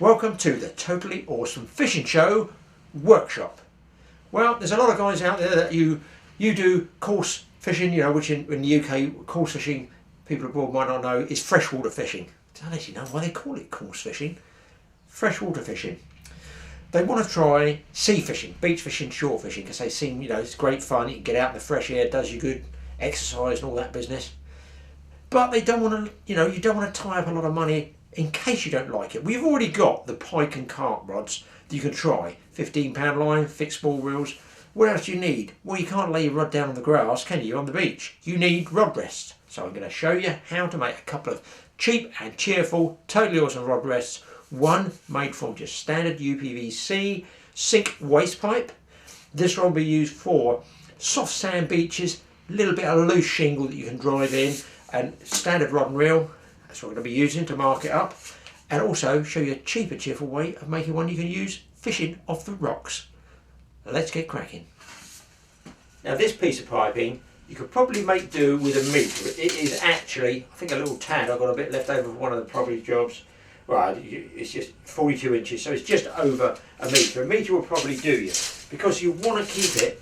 Welcome to the Totally Awesome Fishing Show workshop. Well, there's a lot of guys out there that you do coarse fishing, you know, which in the UK, coarse fishing, people abroad might not know, is freshwater fishing. I don't actually know why they call it coarse fishing. Freshwater fishing. They want to try sea fishing, beach fishing, shore fishing, because they seem, you know, it's great fun. You can get out in the fresh air, it does you good, exercise and all that business. But they don't want to, you know, you don't want to tie up a lot of money in case you don't like it. We've already got the pike and carp rods that you can try. £15 line, fixed ball reels. What else do you need? Well, you can't lay your rod down on the grass, can you, on the beach? You need rod rests. So I'm going to show you how to make a couple of cheap and cheerful, totally awesome rod rests. One made from just standard UPVC sink waste pipe. This one will be used for soft sand beaches, a little bit of loose shingle that you can drive in, and standard rod and reel. That's what we're going to be using to mark it up, and also show you a cheap and cheerful way of making one you can use fishing off the rocks. Now let's get cracking. Now this piece of piping you could probably make do with a metre. It is actually, I think, a little tad. I've got a bit left over from one of the property jobs. Right, it's just 42 inches, so it's just over a metre. A metre will probably do you, because you want to keep it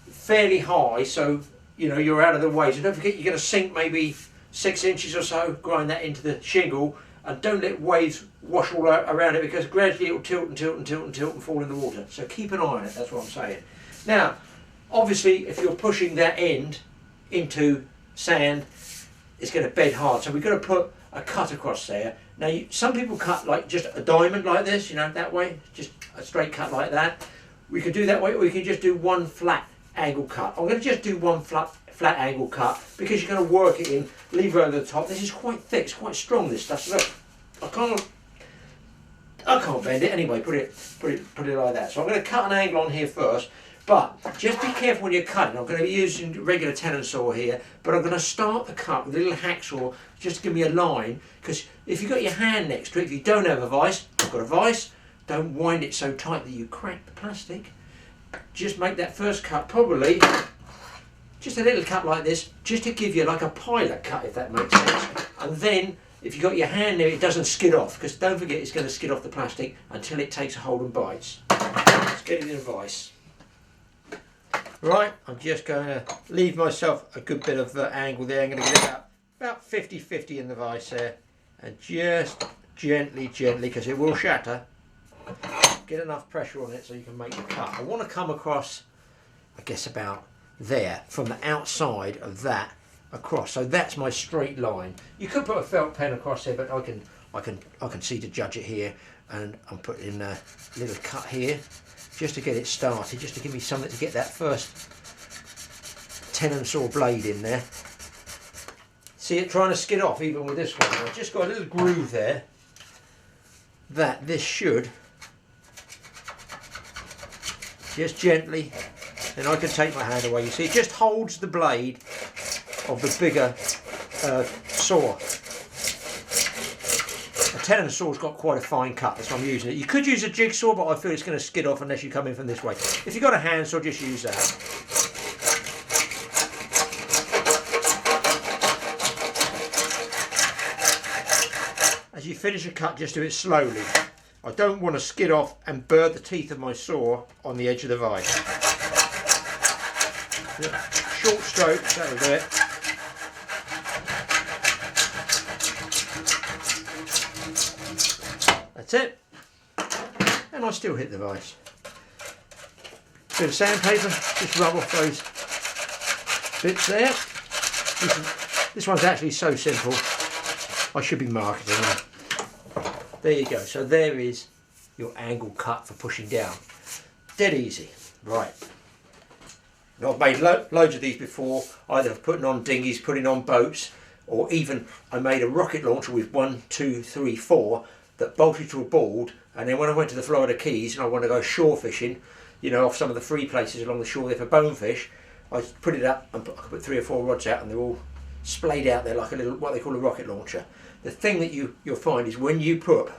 fairly high so you know you're out of the way. So don't forget, you're going to sink maybe 6 inches or so, grind that into the shingle, and don't let waves wash all around it, because gradually it will tilt and tilt and tilt and tilt and fall in the water. So keep an eye on it, that's what I'm saying. Now, obviously, if you're pushing that end into sand, it's going to bed hard. So we've got to put a cut across there. Now, some people cut like just a diamond like this, you know, that way, just a straight cut like that. We could do that way, or we can just do one flat angle cut. I'm going to just do one flat angle cut, because you're going to work it in, leave it over the top. This is quite thick, it's quite strong, this stuff. So look, I can't bend it anyway. Put it like that. So I'm going to cut an angle on here first, but just be careful when you're cutting. I'm going to be using regular tenon saw here, but I'm going to start the cut with a little hacksaw just to give me a line, because if you've got your hand next to it, if you don't have a vise, I've got a vise, don't wind it so tight that you crack the plastic. Just make that first cut, probably just a little cut like this, just to give you like a pilot cut, if that makes sense. And then if you've got your hand there, it doesn't skid off, because don't forget it's going to skid off the plastic until it takes a hold and bites. Let's get it in a vise. Right, I'm just going to leave myself a good bit of angle there. I'm going to get about 50-50 in the vise there, and just gently, because it will shatter, get enough pressure on it so you can make the cut. I want to come across, I guess, about there, from the outside of that across. So that's my straight line. You could put a felt pen across there, but I can see to judge it here, and I'm putting a little cut here just to get it started, just to give me something to get that first tenon saw blade in there. See it trying to skid off even with this one. I've just got a little groove there that this should just gently, then I can take my hand away. You see, it just holds the blade of the bigger saw. A tenon saw's got quite a fine cut, that's why I'm using it. You could use a jigsaw, but I feel it's going to skid off unless you come in from this way. If you've got a handsaw, just use that. As you finish a cut, just do it slowly. I don't want to skid off and burn the teeth of my saw on the edge of the vise. Short strokes, that'll do it. That's it. And I still hit the vise. Bit of sandpaper, just rub off those bits there. This one's actually so simple, I should be marketing them. There you go. So there is your angle cut for pushing down. Dead easy. Right. Now, I've made loads of these before, either putting on dinghies, putting on boats, or even I made a rocket launcher with 1, 2, 3, 4 that bolted to a board, and then when I went to the Florida Keys and I wanted to go shore fishing, you know, off some of the free places along the shore there for bonefish, I put it up and I could put 3 or 4 rods out, and they're all splayed out there like a little, what they call a rocket launcher. The thing that you'll find is when you put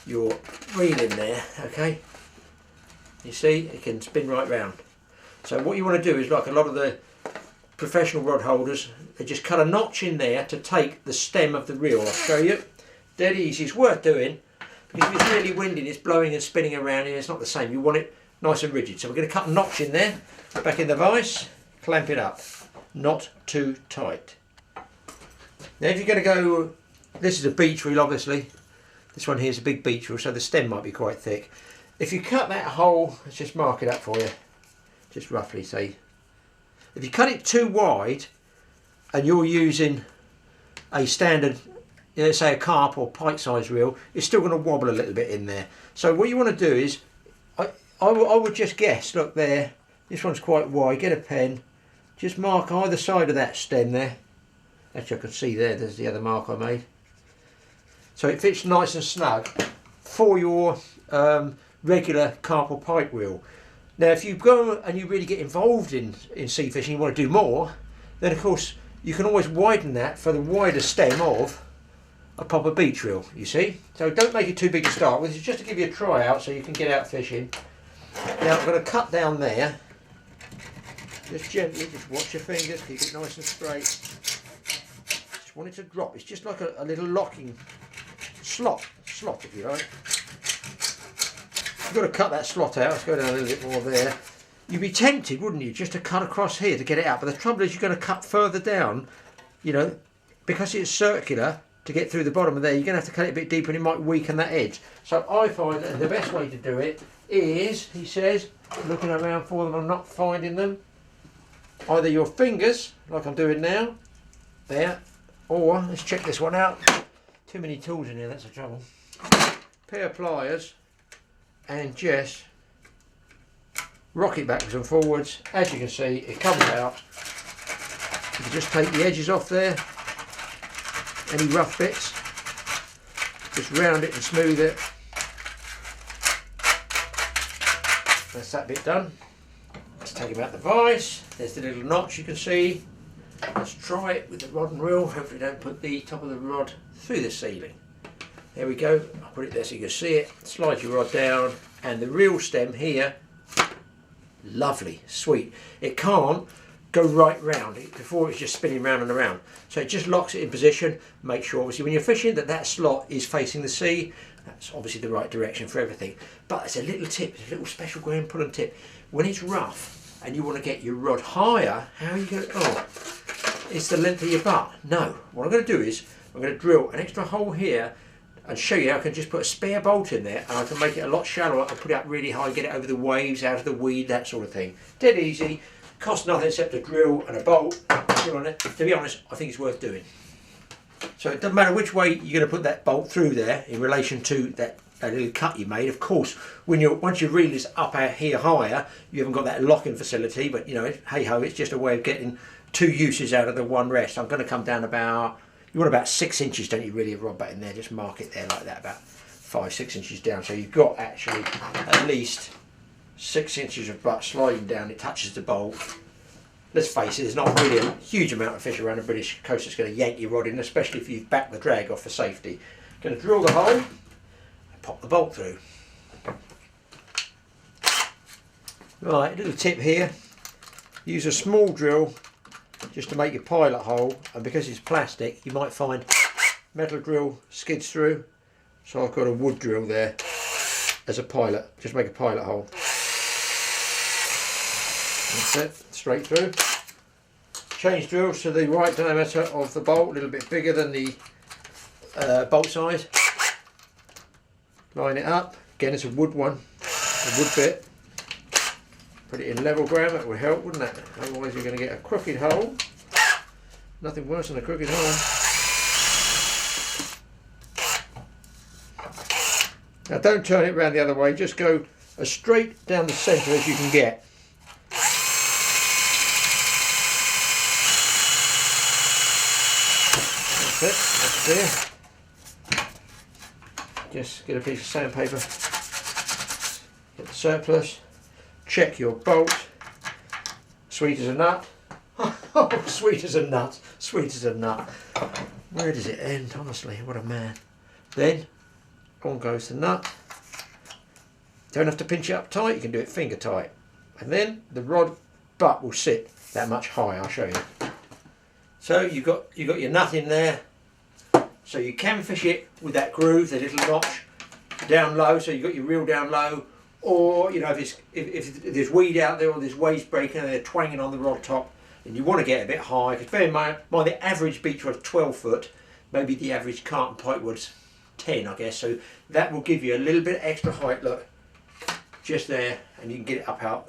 your reel in there, okay, you see it can spin right round. So what you want to do is, like a lot of the professional rod holders, they just cut a notch in there to take the stem of the reel. I'll show you. Dead easy, it's worth doing. because if it's really windy and it's blowing and spinning around here, it's not the same. You want it nice and rigid. So we're going to cut a notch in there, back in the vise, clamp it up, not too tight. Now if you're going to go, this is a beech reel obviously, this one here is a big beech reel, so the stem might be quite thick. If you cut that hole, let's just mark it up for you, just roughly say, if you cut it too wide and you're using a standard, say a carp or pike size reel, it's still going to wobble a little bit in there. So what you want to do is, I would just guess, look there, this one's quite wide, get a pen, just mark either side of that stem there. Actually I can see there's the other mark I made. So it fits nice and snug for your regular carp or pike reel. Now if you go and you really get involved in sea fishing, you want to do more, then of course you can always widen that for the wider stem of a proper beach reel, you see. So don't make it too big to start with, it's just to give you a try out so you can get out fishing. Now I'm going to cut down there, just gently, just watch your fingers, keep it nice and straight. Just want it to drop, it's just like a little locking slot if you like. You've got to cut that slot out, let's go down a little bit more there. You'd be tempted, wouldn't you, just to cut across here to get it out, but the trouble is you're going to cut further down, you know, because it's circular, to get through the bottom of there, you're going to have to cut it a bit deeper and it might weaken that edge. So I find that the best way to do it is, he says, looking around for them, I'm not finding them, either your fingers, like I'm doing now, there, or, let's check this one out, too many tools in here, that's the trouble, pair of pliers, and just rock it backwards and forwards. As you can see, it comes out. You can just take the edges off there, any rough bits, just round it and smooth it. That's that bit done. Let's take them out the vise. There's the little notch you can see. Let's try it with the rod and reel. Hopefully don't put the top of the rod through the ceiling. There we go. I'll put it there so you can see it. Slide your rod down, and the reel stem here, lovely, sweet. It can't go right round it before it's just spinning round and around. So it just locks it in position. Make sure obviously when you're fishing that slot is facing the sea. That's obviously the right direction for everything. But it's a little tip, it's a little special Graeme Pullen tip. When it's rough and you want to get your rod higher, how are you going to, oh, it's the length of your butt. No, what I'm going to do is I'm going to drill an extra hole here and show you how I can just put a spare bolt in there and I can make it a lot shallower and put it up really high, get it over the waves, out of the weed, that sort of thing. Dead easy, costs nothing except a drill and a bolt. On it. To be honest, I think it's worth doing. So it doesn't matter which way you're going to put that bolt through there in relation to that little cut you made. Of course, when once your reel is up out here higher, you haven't got that locking facility, but you know, hey ho, it's just a way of getting two uses out of the one rest. I'm going to come down about, you want about 6 inches, don't you, really, of rod butt in there. Just mark it there like that, about 5-6 inches down. So you've got actually at least 6 inches of butt sliding down. It touches the bolt. Let's face it, there's not really a huge amount of fish around the British coast that's going to yank your rod in, especially if you've backed the drag off for safety. Going to drill the hole and pop the bolt through. Right, a little tip here. Use a small drill just to make your pilot hole, and because it's plastic you might find metal drill skids through, so I've got a wood drill there as a pilot, just make a pilot hole. That's it, straight through. Change drills to the right diameter of the bolt, a little bit bigger than the bolt size. Line it up, again it's a wood one, a wood bit. Put it in level, Graeme, that would help, wouldn't it? Otherwise you're going to get a crooked hole. Nothing worse than a crooked hole. Now don't turn it round the other way, just go as straight down the centre as you can get. That's it, that's there. Just get a piece of sandpaper, get the surplus, check your bolt, sweet as a nut. Oh, sweet as a nut, sweet as a nut. Where does it end, honestly, what a man. Then, on goes the nut. Don't have to pinch it up tight, you can do it finger tight. And then the rod butt will sit that much higher, I'll show you. So you've got your nut in there, so you can fish it with that groove, the little notch. down low, so you've got your reel down low, or you know, if there's weed out there or there's waves breaking and they're twanging on the rod top, and you want to get a bit high, because bear in mind the average beach rod's 12 foot, maybe the average carp and pike rod's 10, I guess, so that will give you a little bit extra height, look, just there, and you can get it up out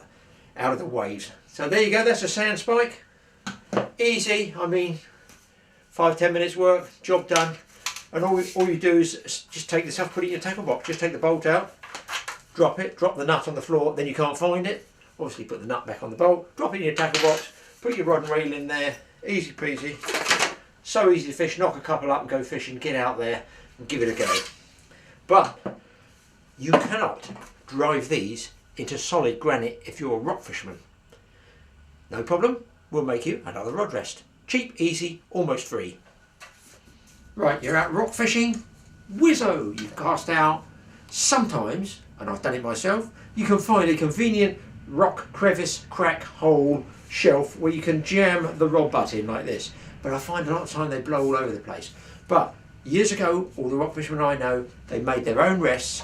of the waves. So there you go, that's a sand spike. Easy, I mean, 5-10 minutes work, job done. And all you do is just take this off, put it in your tackle box, just take the bolt out, drop the nut on the floor, then you can't find it. Obviously put the nut back on the bolt, drop it in your tackle box, put your rod and reel in there, easy peasy. So easy to fish, knock a couple up and go fishing, get out there and give it a go. But you cannot drive these into solid granite if you're a rock fisherman. No problem, we'll make you another rod rest. Cheap, easy, almost free. Right, you're out rock fishing, whizzo, you've cast out. Sometimes, and I've done it myself, you can find a convenient rock crevice, crack, hole, shelf where you can jam the rod butt in like this. But I find a lot of time they blow all over the place. But years ago, all the rock fishermen I know, they made their own rests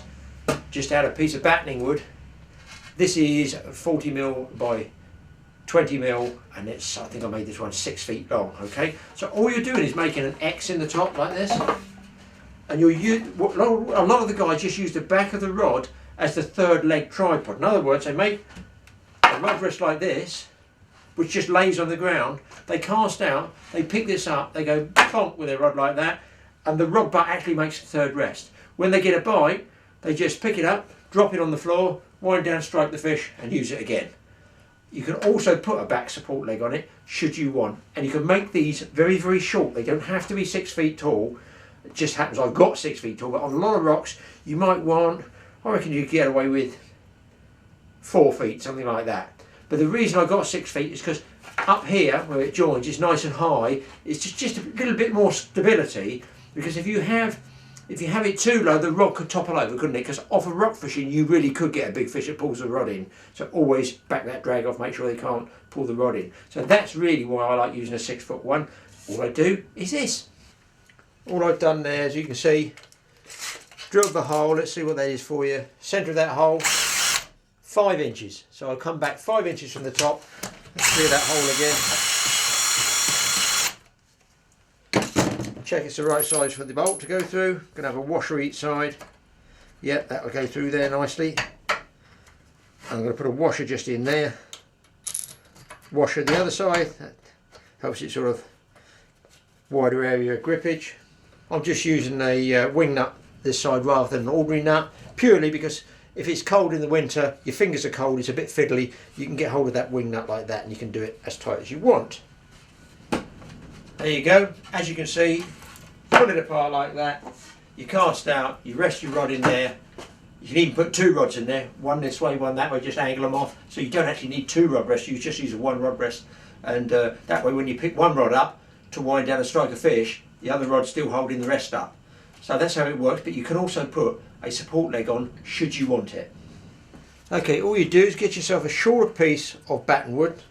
just out of a piece of battening wood. This is 40mm by 20mm, and it's, I think I made this one 6 feet long, okay? So all you're doing is making an X in the top like this, and a lot of the guys just use the back of the rod as the third leg tripod. In other words, they make a rod rest like this, which just lays on the ground. They cast out, they pick this up, they go plonk with their rod like that, and the rod butt actually makes the third rest. When they get a bite, they just pick it up, drop it on the floor, wind down, strike the fish, and use it again. You can also put a back support leg on it, should you want. And you can make these very, very short. They don't have to be 6 feet tall. It just happens I've got 6 feet tall, but on a lot of rocks, you might want, I reckon you could get away with 4 feet, something like that. But the reason I got 6 feet is because up here, where it joins, it's nice and high. It's just a little bit more stability, because if you have it too low, the rod could topple over, couldn't it? Because off of rock fishing, you really could get a big fish that pulls the rod in. So always back that drag off, make sure they can't pull the rod in. So that's really why I like using a 6 foot one. All I do is this. All I've done there, as you can see, drilled the hole. Let's see what that is for you. Centre of that hole, 5 inches. So I'll come back 5 inches from the top. Let's clear that hole again. Check it's the right size for the bolt to go through. Gonna have a washer each side. Yeah, that'll go through there nicely. I'm gonna put a washer just in there. Washer the other side. That helps it sort of wider area of grippage. I'm just using a wing nut this side rather than an ordinary nut, purely because if it's cold in the winter, your fingers are cold, it's a bit fiddly, you can get hold of that wing nut like that and you can do it as tight as you want. There you go. As you can see, pull it apart like that. You cast out, you rest your rod in there. You can even put 2 rods in there, one this way, one that way, just angle them off. So you don't actually need 2 rod rests, you just use a 1 rod rest. And that way when you pick one rod up to wind down and strike a fish, the other rod's still holding the rest up. So that's how it works, but you can also put a support leg on should you want it. Okay, all you do is get yourself a shorter piece of batten wood,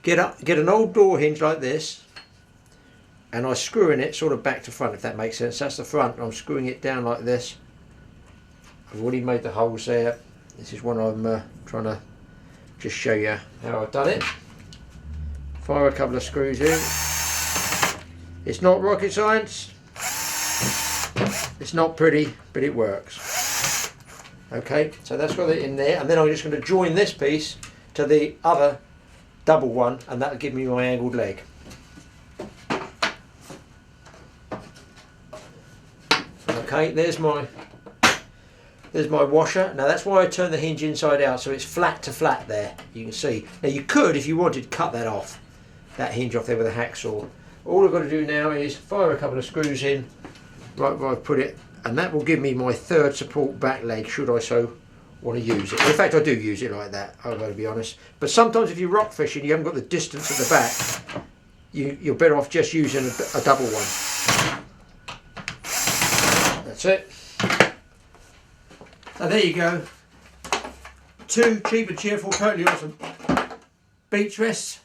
get an old door hinge like this, and I screw in it sort of back to front, if that makes sense. That's the front. I'm screwing it down like this. I've already made the holes there. This is one I'm trying to just show you how I've done it. Fire a couple of screws in. It's not rocket science. It's not pretty, but it works. Okay, so that's got it in there, and then I'm just going to join this piece to the other double one, and that'll give me my angled leg. Okay, there's my washer. Now that's why I turn the hinge inside out, so it's flat to flat there, you can see. Now you could, if you wanted, cut that off, that hinge off there with a hacksaw. All I've got to do now is fire a couple of screws in, right where I've put it, and that will give me my 3rd support back leg, should I so want to use it. In fact, I do use it like that, I've got to be honest. But sometimes if you're rock fishing, you haven't got the distance at the back, you're better off just using a double one. That's it. So there you go. 2 cheap and cheerful, totally awesome beach rests.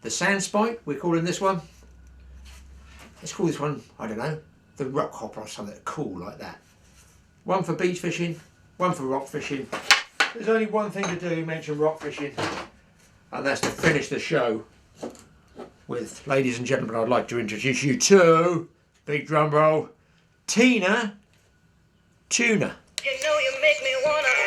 The sand spike, we're calling this one. Let's call this one, I don't know, the rock hopper or something cool like that. One for beach fishing, one for rock fishing. There's only one thing to do, mention rock fishing, and that's to finish the show with, ladies and gentlemen, I'd like to introduce you to, big drum roll, Tina Tuna. You know you make me wanna